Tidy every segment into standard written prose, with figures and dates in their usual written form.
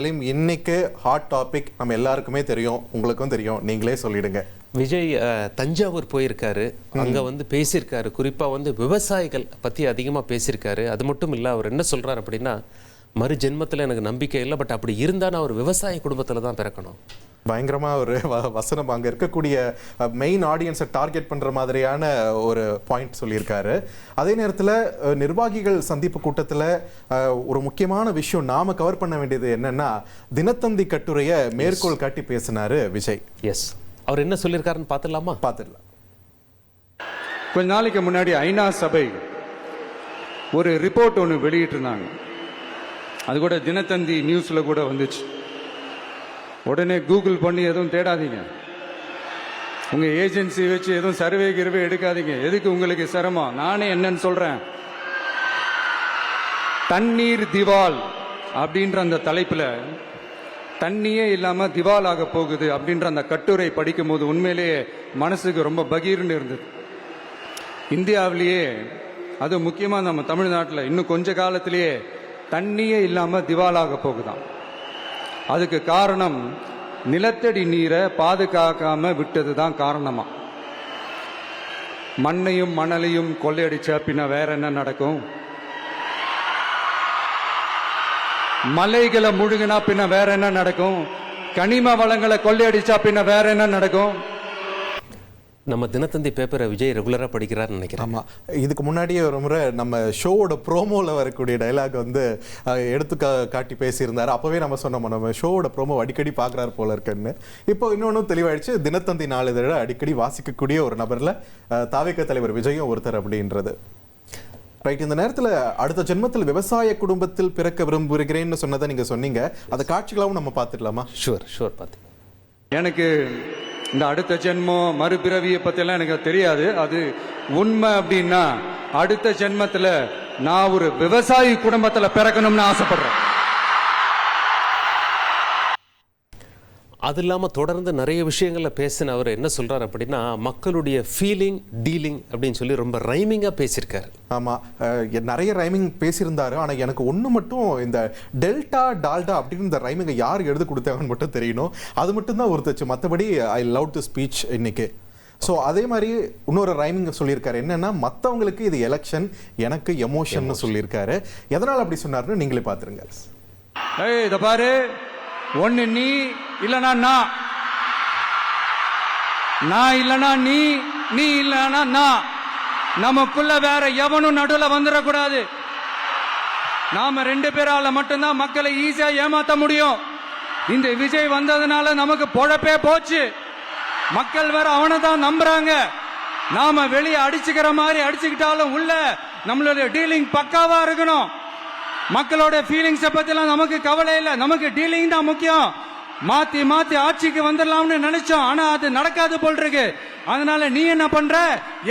சலீம், இன்னைக்கு hot topic நம்ம எல்லாருக்குமே தெரியும், உங்களுக்கும் தெரியும், நீங்களே சொல்லிடுங்க. விஜய் தஞ்சாவூர் போயிருக்காரு, அங்கே வந்து பேசியிருக்காரு. குறிப்பாக வந்து விவசாயிகள் பற்றி அதிகமாக பேசியிருக்காரு. அது மட்டும் இல்லை, அவர் என்ன சொல்கிறார் அப்படின்னா, மறு ஜென்மத்தில் எனக்கு நம்பிக்கை இல்லை, பட் அப்படி இருந்தால் நான் ஒரு விவசாய குடும்பத்தில் தான் பிறக்கணும். பயங்கரமாக ஒரு வசனம், அங்கே இருக்கக்கூடிய மெயின் ஆடியன்ஸை டார்கெட் பண்ணுற மாதிரியான ஒரு பாயிண்ட் சொல்லியிருக்காரு. அதே நேரத்தில் நிர்வாகிகள் சந்திப்பு கூட்டத்தில் ஒரு முக்கியமான விஷயம் நாம் கவர் பண்ண வேண்டியது என்னன்னா, தினத்தந்தி கட்டுரையை மேற்கோள் காட்டி பேசினார் விஜய். எஸ், அவர் என்ன சொல்லியிருக்காருன்னு பார்த்துடலாமா? பார்த்துடலாம். கொஞ்ச நாளைக்கு முன்னாடி ஐநா சபை ஒரு ரிப்போர்ட் ஒன்று வெளியிட்டிருந்தாங்க. அது கூட தினத்தந்தி நியூஸில் கூட வந்துச்சு. உடனே கூகுள் பண்ணி எதுவும் தேடாதீங்க, உங்க ஏஜென்சி வச்சு எதுவும் சர்வே கிருவே எடுக்காதீங்க. எதுக்கு உங்களுக்கு சிரமம்? நானே என்னன்னு சொல்றேன். தண்ணீர் திவால் அப்படின்ற அந்த தலைப்புல தண்ணியே இல்லாம திவால் ஆக போகுது அப்படின்ற அந்த கட்டுரை படிக்கும் போது உண்மையிலேயே மனசுக்கு ரொம்ப பகீர்னு இருந்தது. இந்தியாவிலேயே, அது முக்கியமா நம்ம தமிழ்நாட்டில் இன்னும் கொஞ்ச காலத்திலேயே தண்ணியே இல்லாம திவாலாக போகுதான். அதுக்கு காரணம் நிலத்தடி நீரை பாதுகாக்காம விட்டது தான் காரணமா. மண்ணையும் மணலையும் கொள்ளையடிச்சா பின்ன வேற என்ன நடக்கும்? மலைகளை முழுகினா பின்ன வேற என்ன நடக்கும்? கனிம வளங்களை கொள்ளையடிச்சா பின்ன வேற என்ன நடக்கும்? நம்ம தினத்தந்தி பேப்பரை விஜய் ரெகுலராக படிக்கிறார்னு நினைக்கிறேன். ஆமாம், இதுக்கு முன்னாடியே ஒரு முறை நம்ம ஷோவோட ப்ரோமோவில் வரக்கூடிய டைலாக் வந்து எடுத்து காட்டி பேசியிருந்தார். அப்போவே நம்ம சொன்னோம், நம்ம ஷோவோட ப்ரோமோ அடிக்கடி பார்க்குறாரு போல இருக்குன்னு. இப்போ இன்னொன்றும் தெளிவாயிடுச்சு, தினத்தந்தி நாளிதழ அடிக்கடி வாசிக்கக்கூடிய ஒரு நபரில் தாவேக தலைவர் விஜயும் ஒருத்தர் அப்படின்றது. ரைட், இந்த நேரத்தில் அடுத்த ஜென்மத்தில் விவசாய குடும்பத்தில் பிறக்க விரும்புகிறேன்னு சொன்னதை நீங்கள் சொன்னீங்க. அந்த காட்சிகளாகவும் நம்ம பார்த்துக்கலாமா? ஷூர் பார்த்து. எனக்கு இந்த அடுத்த ஜென்மம் மறுபிறவியை பற்றியெல்லாம் எனக்கு தெரியாது. அது உண்மை அப்படின்னா அடுத்த ஜென்மத்தில் நான் ஒரு விவசாயி குடும்பத்தில் பிறக்கணும்னு ஆசைப்படுறேன். அது இல்லாமல் தொடர்ந்து நிறைய விஷயங்களில் பேசின அவர் என்ன சொல்கிறார் அப்படின்னா, மக்களுடைய ஃபீலிங் டீலிங் அப்படின்னு சொல்லி ரொம்ப ரைமிங்காக பேசியிருக்காரு. ஆமாம், நிறைய ரைமிங் பேசியிருந்தாரு. ஆனால் எனக்கு ஒன்று மட்டும், இந்த டெல்டா டால்டா அப்படின்னு இந்த ரைமிங்கை யார் எழுதி கொடுத்தாங்கன்னு மட்டும் தெரியணும். அது மட்டும்தான் ஒருத்தச்சு. மற்றபடி ஐ லவ் டு ஸ்பீச் இன்னைக்கு. ஸோ அதே மாதிரி இன்னொரு ரைமிங் சொல்லியிருக்காரு, என்னன்னா மற்றவங்களுக்கு இது எலெக்ஷன், எனக்கு எமோஷன் சொல்லியிருக்காரு. எதனால் அப்படி சொன்னார்னு நீங்களே பார்த்துருங்க. இதை பாரு, ஒன்னு நீ இல்லனா நான் இல்லனா நீ இல்லனா நான். நமக்குள்ள வேற எவனும் நடுவில் வந்துடக்கூடாது. நாம ரெண்டு பேரால மட்டும்தான் மக்களை ஈஸியா ஏமாத்த முடியும். இந்த விஜய் வந்ததுனால நமக்கு பொழப்பே போச்சு. மக்கள் வேற அவனை தான் நம்புறாங்க. நாம வெளியே அடிச்சுக்கிற மாதிரி அடிச்சுக்கிட்டாலும் உள்ள நம்மளுடைய டீலிங் பக்காவா இருக்கணும். மக்களோட ஃபீலிங்ஸை பத்திலாம் நமக்கு கவலை இல்லை, நமக்கு டீலிங் தான் முக்கியம். மாத்தி மாத்தி ஆட்சிக்கு வந்துடலாம்னு நினைச்சோம், ஆனா அது நடக்காது போல் இருக்கு. அதனால நீ என்ன பண்ற?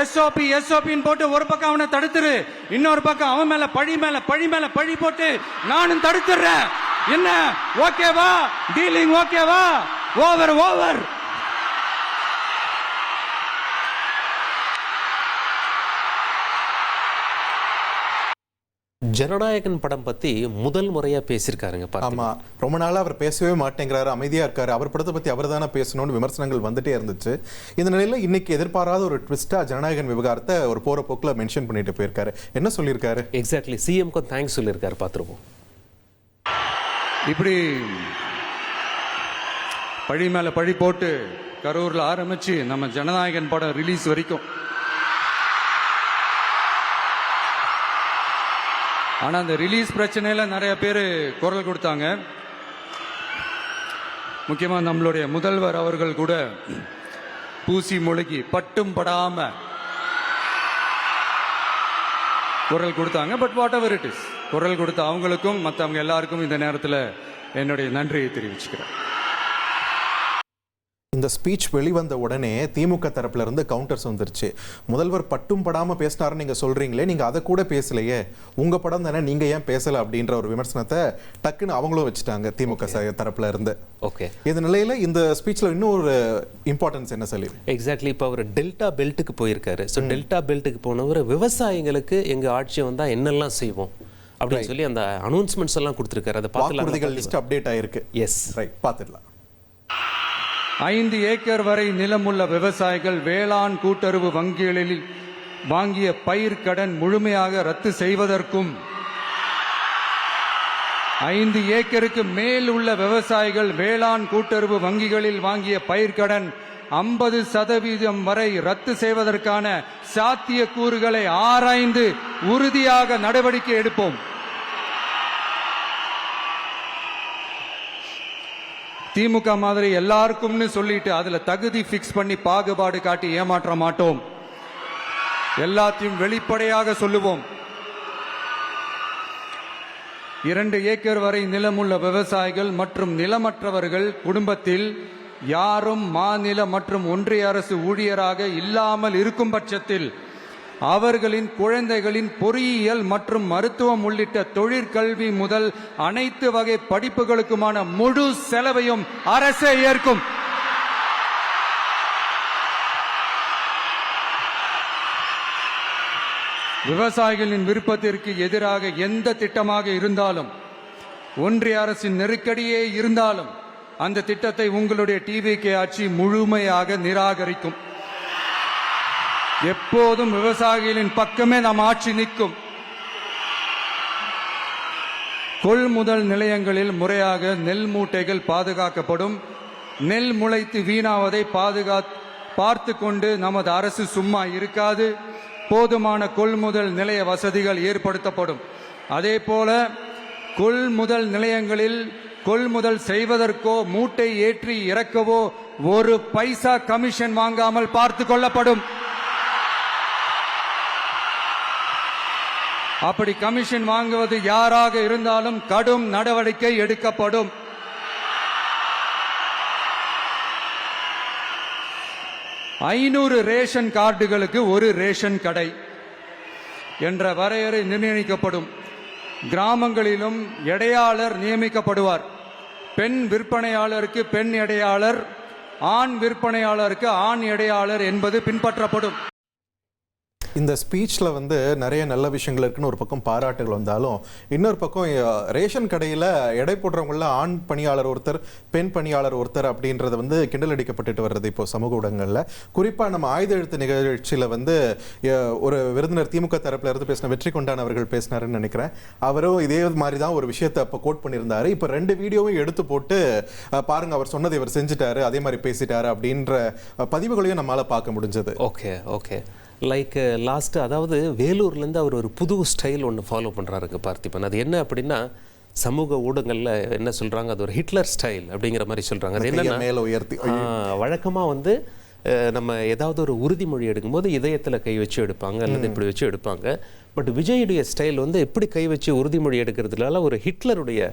எஸ்ஓபின்னு போட்டு ஒரு பக்கம் அவனை தடுத்துரு, இன்னொரு பக்கம் அவன் மேல பழி போட்டு நானும் தடுத்துறேன். என்ன ஓகேவா? டீலிங் ஓகேவா? ஓவர். ஜனநாயகன் படம் பற்றி முதல் முறையாக பேசியிருக்காருங்க. ஆமாம், ரொம்ப நாளாக அவர் பேசவே மாட்டேங்கிறாரு, அமைதியாக இருக்காரு. அவர் படத்தை பற்றி அவர் தானே பேசணும்னு விமர்சனங்கள் வந்துட்டே இருந்துச்சு. இந்த நிலையில் இன்னைக்கு எதிர்பாராத ஒரு ட்விஸ்ட்டாக ஜனநாயகன் விவகாரத்தை ஒரு போகிற போக்கில் மென்ஷன் பண்ணிட்டு போயிருக்காரு. என்ன சொல்லியிருக்காரு? எக்ஸாக்ட்லி, சிஎம்க்கு தேங்க்ஸ் சொல்லியிருக்காரு. பார்த்துருவோம். இப்படி பழி மேலே பழி போட்டு கரூரில் ஆரம்பிச்சு நம்ம ஜனநாயகன் படம் ரிலீஸ் வரைக்கும், ஆனால் அந்த ரிலீஸ் பிரச்சனையில் நிறைய பேர் குரல் கொடுத்தாங்க. முக்கியமாக நம்மளுடைய முதல்வர் அவர்கள் கூட பூசி முழுகி பட்டும் படாம குரல் கொடுத்தாங்க. But what ever it is, குரல் கொடுத்த அவங்களுக்கும் மற்றவங்க எல்லாருக்கும் இந்த நேரத்தில் என்னுடைய நன்றியை தெரிவிச்சுக்கிறேன். இந்த ஸ்பீச் வெளிவந்த உடனே திமுக தரப்புல இருந்து கவுண்டர்ஸ் வந்துருச்சு. முதல்வர் பட்டும் படாம பேசினாருன்னு நீங்க சொல்றீங்களே, நீங்க அதை கூட பேசலையே, உங்க படம் தானே, நீங்க ஏன் பேசல அப்படின்ற ஒரு விமர்சனத்தை டக்குன்னு அவங்களும் வச்சுட்டாங்க திமுக தரப்புல இருந்து. ஓகே, இந்த நிலையில இந்த ஸ்பீச்ல இன்னும் ஒரு இம்பார்ட்டன்ஸ் என்ன சொல்லி, எக்ஸாக்ட்லி இப்போ அவர் டெல்டா பெல்ட்டுக்கு போயிருக்காரு. ஸோ டெல்டா பெல்ட்டுக்கு போனவர் விவசாயிகளுக்கு எங்க ஆட்சி வந்தா என்னெல்லாம் செய்வோம் அப்படின்னு சொல்லி அந்த அனௌன்ஸ்மெண்ட்ஸ் எல்லாம் கொடுத்துருக்காரு. அதை வாக்குறுதிகள் லிஸ்ட் அப்டேட் ஆயிருக்கு. எஸ், ரைட், பார்த்துடலாம். 5 ஏக்கர் வரை நிலமுள்ள விவசாயிகள் வேளாண் கூட்டுறவு வங்கிகளில் வாங்கிய பயிர்க்கடன் முழுமையாக ரத்து செய்வதற்கும் 5 ஏக்கருக்கு மேல் உள்ள விவசாயிகள் வேளாண் கூட்டுறவு வங்கிகளில் வாங்கிய பயிர்க்கடன் 50% வரை ரத்து செய்வதற்கான சாத்தியக்கூறுகளை ஆராய்ந்து உறுதியாக நடவடிக்கை எடுப்போம். திமுக மாதிரி எல்லாருக்கும்னு சொல்லிட்டு அதுல தகுதி பிக்ஸ் பண்ணி பாகுபாடு காட்டி ஏமாற்ற மாட்டோம். எல்லாத்தையும் வெளிப்படையாக சொல்லுவோம். 2 ஏக்கர் வரை நிலமுள்ள விவசாயிகள் மற்றும் நிலமற்றவர்கள் குடும்பத்தில் யாரும் மாநில மற்றும் ஒன்றிய அரசு ஊழியராக இல்லாமல் இருக்கும் பட்சத்தில் அவர்களின் குழந்தைகளின் பொறியியல் மற்றும் மருத்துவம் உள்ளிட்ட தொழிற்கல்வி முதல் அனைத்து வகை படிப்புகளுக்குமான முழு செலவையும் அரசே ஏற்கும். விவசாயிகளின் விருப்பத்திற்கு எதிராக எந்த திட்டமாக இருந்தாலும், ஒன்றிய அரசின் நெருக்கடியே இருந்தாலும் அந்த திட்டத்தை உங்களுடைய டிவிகே ஆட்சி முழுமையாக நிராகரிக்கும். எப்போதும் விவசாயிகளின் பக்கமே நம் ஆட்சி நிற்கும். கொள்முதல் நிலையங்களில் முறையாக நெல் மூட்டைகள் பாதுகாக்கப்படும். நெல் முளைத்து வீணாவதை பார்த்து கொண்டு நமது அரசு சும்மா இருக்காது. போதுமான கொள்முதல் நிலைய வசதிகள் ஏற்படுத்தப்படும். அதே போல கொள்முதல் நிலையங்களில் கொள்முதல் செய்வதற்கோ மூட்டை ஏற்றி இறக்கவோ ஒரு பைசா கமிஷன் வாங்காமல் பார்த்து கொள்ளப்படும். அப்படி கமிஷன் வாங்குவது யாராக இருந்தாலும் கடும் நடவடிக்கை எடுக்கப்படும். ஐநூறு ரேஷன் கார்டுகளுக்கு ஒரு ரேஷன் கடை என்ற வரையறை நிர்ணயிக்கப்படும். கிராமங்களிலும் எடையாளர் நியமிக்கப்படுவார். பெண் விற்பனையாளருக்கு பெண் எடையாளர், ஆண் விற்பனையாளருக்கு ஆண் எடையாளர் என்பது பின்பற்றப்படும். இந்த ஸ்பீச்சில் வந்து நிறைய நல்ல விஷயங்கள் இருக்குன்னு ஒரு பக்கம் பாராட்டுகள் வந்தாலும், இன்னொரு பக்கம் ரேஷன் கடையில் எடை போடுறவங்கள ஆண் பணியாளர் ஒருத்தர், பெண் பணியாளர் ஒருத்தர் அப்படின்றது வந்து கிண்டல் அடிக்கப்பட்டு வர்றது இப்போ சமூக ஊடகங்களில். குறிப்பாக நம்ம ஆயுத எழுத்து நிகழ்ச்சியில் வந்து ஒரு விருந்தினர் திமுக தரப்பில் இருந்து பேசின வெற்றி கொண்டான் அவர்கள் பேசினாருன்னு நினைக்கிறேன். அவரும் இதே மாதிரி தான் ஒரு விஷயத்தை அப்போ கோட் பண்ணியிருந்தாரு. இப்போ 2 வீடியோவும் எடுத்து போட்டு பாருங்க, அவர் சொன்னதை இவர் செஞ்சுட்டாரு, அதே மாதிரி பேசிட்டாரு அப்படின்ற பதிவுகளையும் நம்மளால் பார்க்க முடிஞ்சது. ஓகே ஓகே லைக் லாஸ்ட்டு, அதாவது வேலூர்லேருந்து அவர் ஒரு புது ஸ்டைல் ஒன்று ஃபாலோ பண்ணுறாருங்க பார்த்திபன். அது என்ன அப்படின்னா, சமூக ஊடகங்களில் என்ன சொல்கிறாங்க, அது ஒரு ஹிட்லர் ஸ்டைல் அப்படிங்கிற மாதிரி சொல்கிறாங்க. அது என்ன மேலே உயர்த்தி வழக்கமாக வந்து நம்ம ஏதாவது ஒரு உறுதிமொழி எடுக்கும்போது இதயத்தில் கை வச்சு எடுப்பாங்க அல்லது இப்படி வச்சு எடுப்பாங்க. பட் விஜயுடைய ஸ்டைல் வந்து எப்படி கை வச்சு உறுதிமொழி எடுக்கிறதுனால ஒரு ஹிட்லருடைய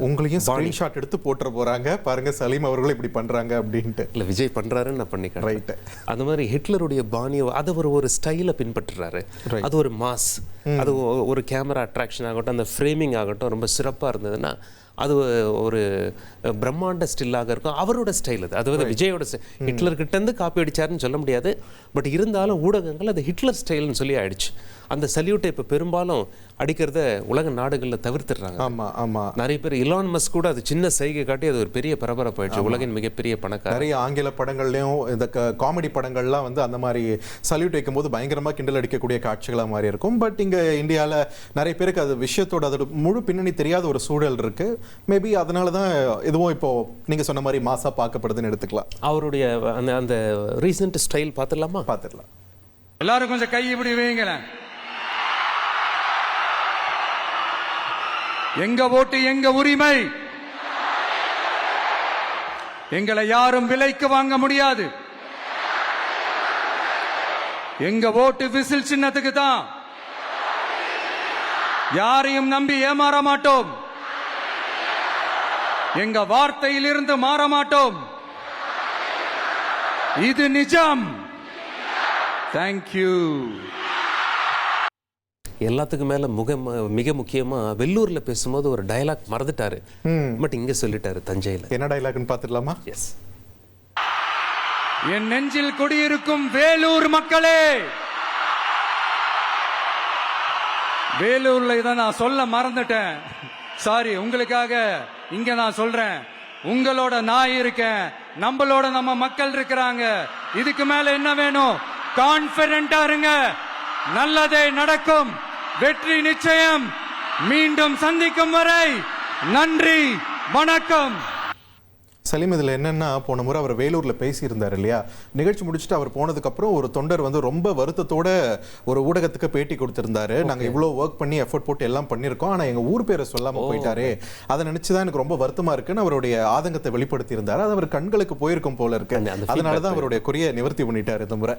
உங்களையும் ஸ்கிரீன்ஷாட் எடுத்து போட்டுற போறாங்க பாருங்க, சலீம் அவர்களும் இப்படி பண்றாங்க அப்படின்ட்டு. இல்லை, விஜய் பண்றாருன்னு நான் பண்ணிக்கிறேன். ரைட். அந்த மாதிரி ஹிட்லருடைய பாணியை அதை ஒரு ஸ்டைலை பின்பற்றுறாரு. அது ஒரு மாஸ், அது ஒரு கேமரா அட்ராக்ஷன் ஆகட்டும், அந்த ஃப்ரேமிங் ஆகட்டும் ரொம்ப சிறப்பாக இருந்ததுன்னா அது ஒரு பிரம்மாண்ட ஸ்டில்லாக இருக்கும். அவரோட ஸ்டைல் அது. அது வந்து விஜயோட ஹிட்லர்கிட்டேருந்து காப்பி அடிச்சாருன்னு சொல்ல முடியாது. பட் இருந்தாலும் ஊடகங்கள் அது ஹிட்லர் ஸ்டைல்னு சொல்லி ஆயிடுச்சு. அந்த சல்யூட்டை இப்போ பெரும்பாலும் அடிக்கிறத உலக நாடுகளில் தவிர்த்துடுறாங்க. ஆமாம் ஆமாம். நிறைய பேர் இலான் மஸ்க் கூட அது சின்ன சைகை காட்டி அது ஒரு பெரிய பரபரப்பாயிடுச்சு. உலகின் மிகப்பெரிய பணக்காரர். நிறைய ஆங்கில படங்கள்லையும் இந்த காமெடி படங்கள்லாம் வந்து அந்த மாதிரி சல்யூட் வைக்கும் போது பயங்கரமாக கிண்டல் அடிக்கக்கூடிய காட்சிகளாக மாதிரி இருக்கும். பட் இங்கே இந்தியாவில் நிறைய பேருக்கு அது விஷயத்தோட அதோட முழு பின்னணி தெரியாத ஒரு சூழல் இருக்கு. மேபி அதனால தான் எதுவும் இப்போ நீங்கள் சொன்ன மாதிரி மாசா பார்க்கப்படுதுன்னு எடுத்துக்கலாம். அவருடைய அந்த ரீசன்ட் ஸ்டைல் பார்த்துடலாமா? பார்த்துடலாம். எல்லாரும் கொஞ்சம் கை இப்படி வைங்களேன். எங்க ஓட்டு எங்க உரிமை. எங்களை யாரும் விலைக்கு வாங்க முடியாது. எங்க ஓட்டு விசில் சின்னத்துக்கு தான். யாரையும் நம்பி ஏமாற மாட்டோம். எங்க வார்த்தையிலிருந்து மாற மாட்டோம். இது நிஜம். தேங்க்யூ. எல்லாத்துக்கும் மேல மிக முக்கியமா வெள்ளூர்ல பேசும்போது ஒரு டயலாக் மறந்துட்டாரு. பட் இங்க சொல்லிட்டாரு தஞ்சையில. என்ன டயலாக்னு பார்த்துடலாமா? எஸ். என் நெஞ்சில் குடியிருக்கும் வேலூர் மக்களே, வேலூர்ல இதை நான் சொல்ல மறந்துட்டேன். சாரி, உங்களுக்காக இங்க நான் சொல்றேன். உங்களோட நான் இருக்கேன், நம்மளோட நம்ம மக்கள் இருக்கிறாங்க. இதுக்கு மேல என்ன வேணும்? கான்பிடென்டா இருங்க. நல்லதே நடக்கும். வெற்றி நிச்சயம். மீண்டும் சந்திக்கும் வரை நன்றி, வணக்கம். சலீம், இதில் என்னன்னா, போன முறை அவர் வேலூரில் பேசியிருந்தார் இல்லையா? நிகழ்ச்சி முடிச்சுட்டு அவர் போனதுக்கப்புறம் ஒரு தொண்டர் வந்து ரொம்ப வருத்தத்தோட ஒரு ஊடகத்துக்கு பேட்டி கொடுத்திருந்தாரு. நாங்கள் இவ்வளோ ஒர்க் பண்ணி எஃபர்ட் போட்டு எல்லாம் பண்ணியிருக்கோம், ஆனால் எங்கள் ஊர் பேரை சொல்லாமல் போயிட்டாரே, அதை நினச்சி தான் எனக்கு ரொம்ப வருத்தமாக இருக்குன்னு அவருடைய ஆதங்கத்தை வெளிப்படுத்தி இருந்தார். அது அவர் கண்களுக்கு போயிருக்கும் போல இருக்கு. அதனால தான் அவருடைய குறைய நிவர்த்தி பண்ணிட்டார் இந்த முறை.